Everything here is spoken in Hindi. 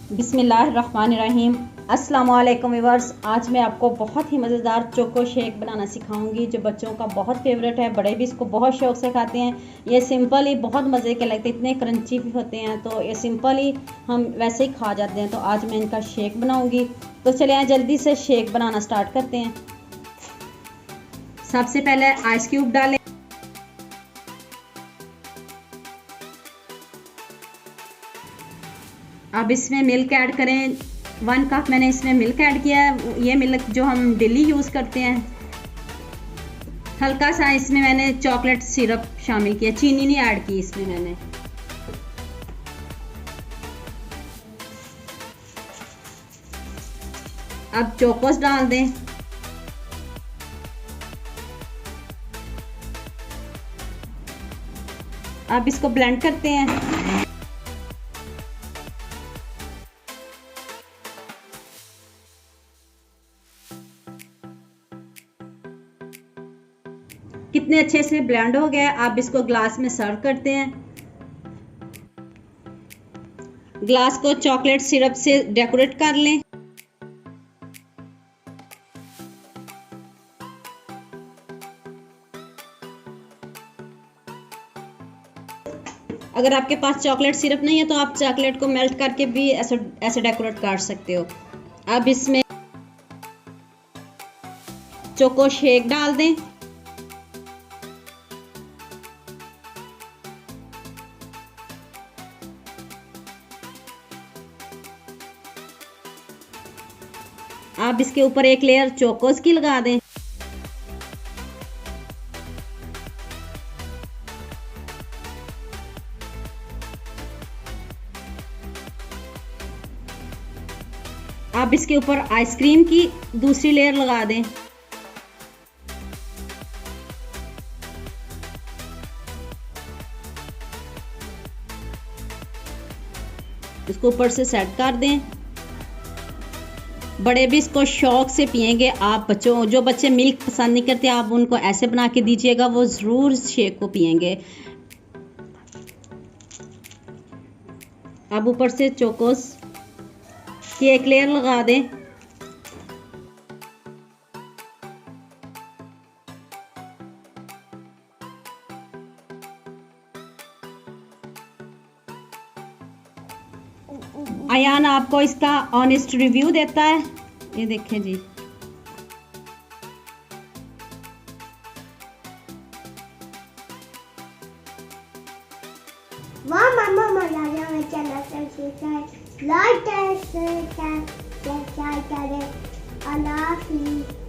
बिस्मिल्लाहिर्रहमानिर्रहीम। अस्सलाम वालेकुम व्यूअर्स। आज मैं आपको बहुत ही मज़ेदार चोको शेक बनाना सिखाऊंगी जो बच्चों का बहुत फेवरेट है। बड़े भी इसको बहुत शौक से खाते हैं। ये सिंपल ही बहुत मज़े के लगते हैं, इतने क्रंची भी होते हैं, तो ये सिंपल ही हम वैसे ही खा जाते हैं। तो आज मैं इनका शेक बनाऊंगी। तो चलिए आए जल्दी से शेक बनाना स्टार्ट करते हैं। सबसे पहले आइस क्यूब डालें। अब इसमें मिल्क ऐड करें। 1 कप मैंने इसमें मिल्क ऐड किया है। ये मिल्क जो हम डेली यूज़ करते हैं। हल्का सा इसमें मैंने चॉकलेट सिरप शामिल किया, चीनी नहीं ऐड की इसमें मैंने। अब चोकोस डाल दें। अब इसको ब्लेंड करते हैं। कितने अच्छे से ब्लेंड हो गया। अब इसको ग्लास में सर्व करते हैं। ग्लास को चॉकलेट सिरप से डेकोरेट कर लें। अगर आपके पास चॉकलेट सिरप नहीं है तो आप चॉकलेट को मेल्ट करके भी ऐसे डेकोरेट कर सकते हो। अब इसमें चोको शेक डाल दें। आप इसके ऊपर एक लेयर चोकोस की लगा दें। आप इसके ऊपर आइसक्रीम की दूसरी लेयर लगा दें। इसको ऊपर से सेट कर दें। बड़े भी इसको शौक से पिएंगे। आप बच्चों जो बच्चे मिल्क पसंद नहीं करते आप उनको ऐसे बना के दीजिएगा, वो ज़रूर शेक को पिएंगे। अब ऊपर से चोकोस की एक लेयर लगा दें। अयान आपको इसका ऑनेस्ट रिव्यू देता है। ये देखें जी। वाह मामा मजा में चैनल सब्सक्राइब लाइक करें, शेयर करें, अल्लाह हाफिज़।